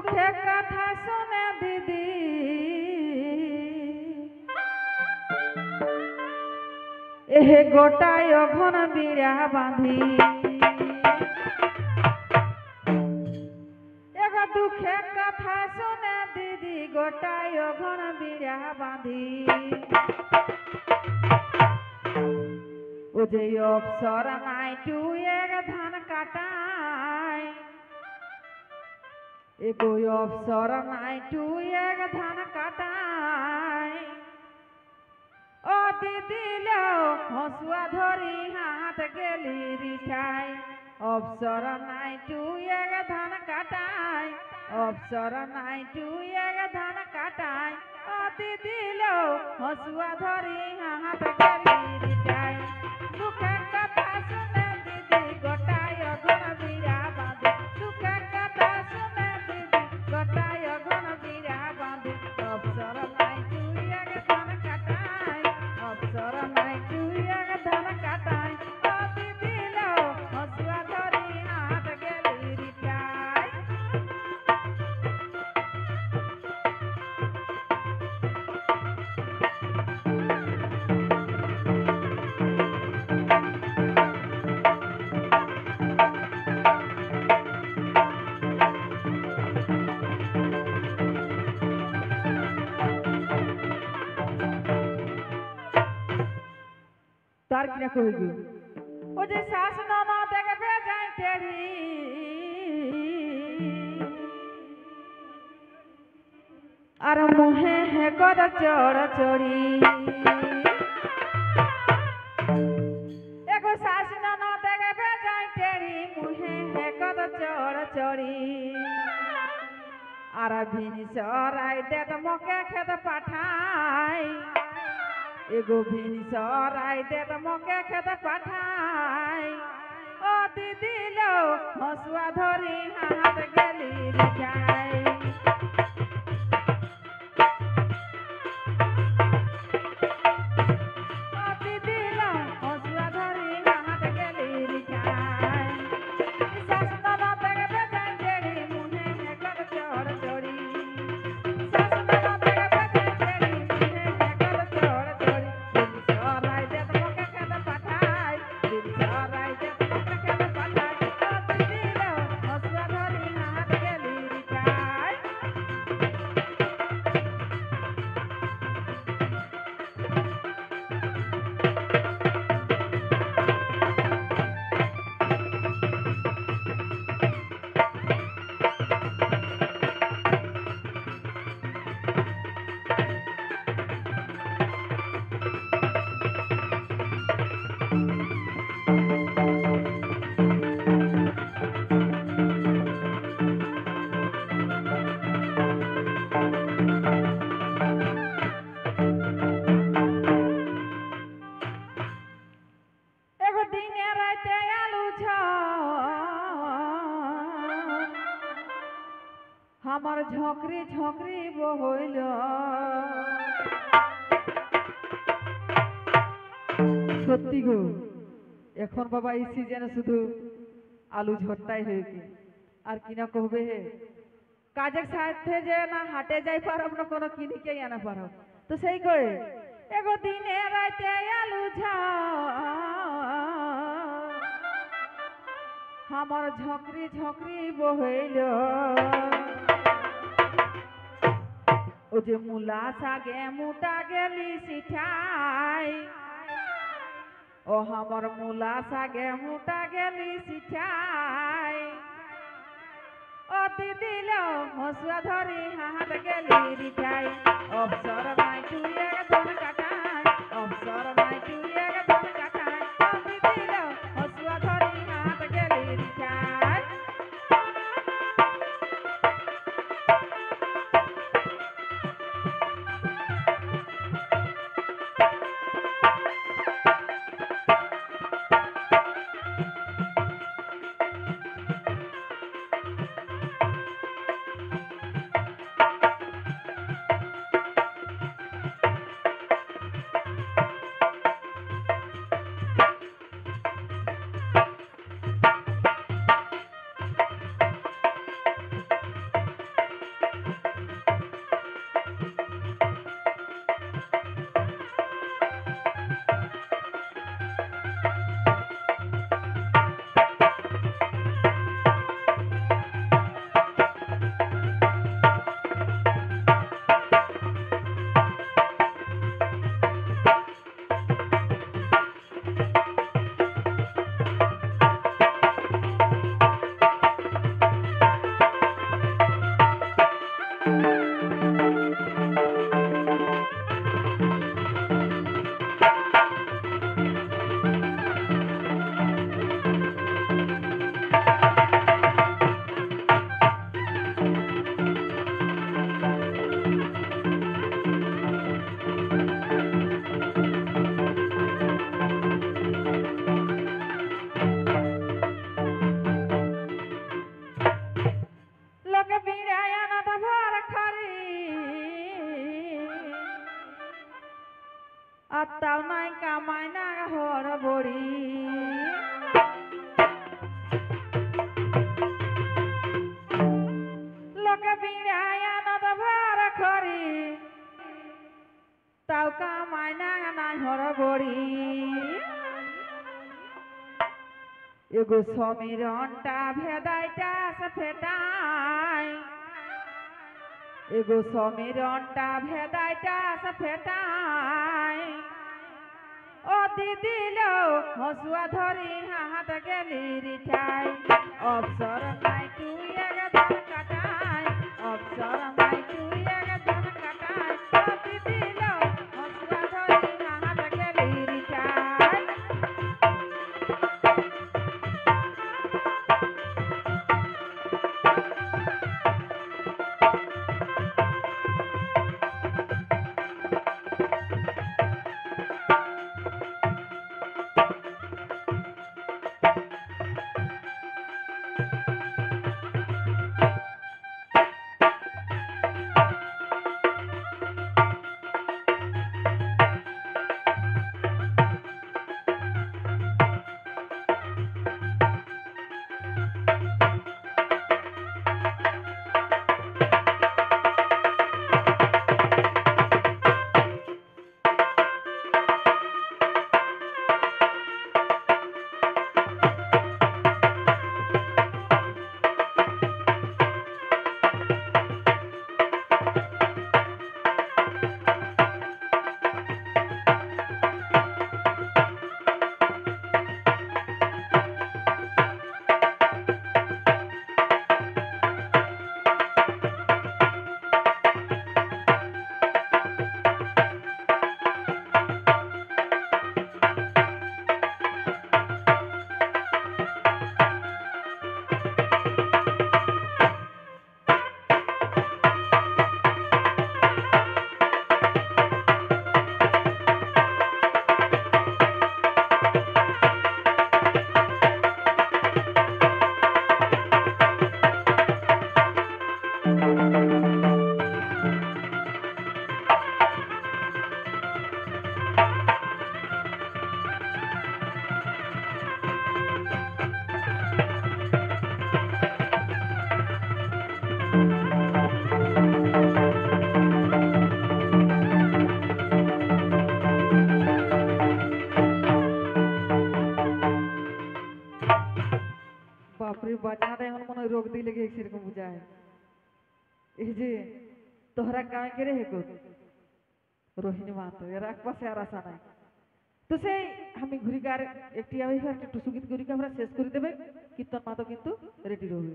দুঃখে কথা শুনে দিদি এহে গোটায় অঘন বিড়া বাঁধি এগো দুঃখে কথা শুনে দিদি গোটায় অঘন বিড়া বাঁধি ও যে অবসর নাই টুয়ের ধান কাটায় এগো অবসর নাই টুয়ের ধান কাটায় ও দিদি লো হসুয়া ধরি হাত গেলি রিঠাই অবসর নাই টুয়ের ধান কাটায় অবসর নাই টুয়ের ধান কাটায় ও দিদি লো হসুয়া ধরি হাত গেলি রিঠাই দুঃখের কথা শুনে দিদি গোটায় অঘন বিড়া বাঁধে দুঃখের কথা শুনে দিদি গোটায় অঘন বিড়া বাঁধে অবসর নাই টুয়ের ধান কাটায় অবসর নাই টুয়ের ধান কাটায় ও দিদি লো হসুয়া ধরি হাত গেলি রিঠাই তার কিনা কইগু ও যে শাস নন দেখবে যাই টেড়ি আর মুহে হে কদ চড় চড়ি এগো শাস নন দেখবে যাই টেড়ি মুহে হে কদ চড় চড়ি আর ভিনি সরাই দে মকে খেত পাঠাই এগো ভিনি সরাই দে মকে খেতে পাঠাই ও দিদি লো হসুয়া ধরি হাত গেলি রিঠাই ও দিদি লো হসুয়া ধরি হাত গেলি রিঠাই শাস নন দেখবে যাই টেড়ি মুহে হে কদ চড় চড়ি শাস নন দেখবে যাই টেড়ি মুহে হে কদ চড় চড়ি সরাই দে মকে খেতে পাঠাই সরাই দে মকে খেতে পাঠাই ও দিদি লো হসুয়া ধরি হাত গেলি রিঠাই এগো দিনে রাতে আলু আমার ঝকরি ঝকরি বহইল সত্যি গো এখন বাবা এই সিজনে শুধু আলু ঝরটাই হয়েছে আর কিনা কহবে হে কাজের সাথে যে না হাটে যাই পারব না কোনো কিনিকে আনা পারব তো সেই করে এগো দিনে রাতে আলু আমার ঝকরি ঝকরি বহইল ও যে মূলা শাগে মুটা গেলি সিঠাই ও আমার মূলা শাগে মুটা গেলি সিঠাই ও দিদি লো হসুয়া ধরি হাত গেলি রিঠাই অবসর নাই টুয়ের ধান কাটাই অবসর নাই টুয়ের ধান কাটাই ও দিদি লো হসুয়া ধরি হাত গেলি রিঠাই হরবড়ি লোকে বিড়ায় আনন্দ ভার করি তাও কামাই না নাই হরবড়ি এগো সমীরণটা ভেদাইটা ফেটাই এগো সমীরণটা ভেদাইটা ফেটাই ও দিদি লো হসুয়া ধরি হাত গেলি রিঠাই অবসর নাই তুই এক ধান কাটাই অবসর নাই তুই এক ধান কাটাই ও দিদি লো হসুয়া ধরি হাত গেলি রিঠাই বাপরে বাজনাটা এমন মনে হয় রোগ দিয়ে লেগে সেরকম বুঝায় এই যে তোহরা কামে করে হেকো রোহিণী মাহাতো এর এক পাশে আর আসা নাই তো সেই আমি ঘুরি গার একটি আমি একটু সুগীত ঘুরিকে আমরা শেষ করে দেবে কীর্তন মাহাতো কিন্তু রেডি রবে।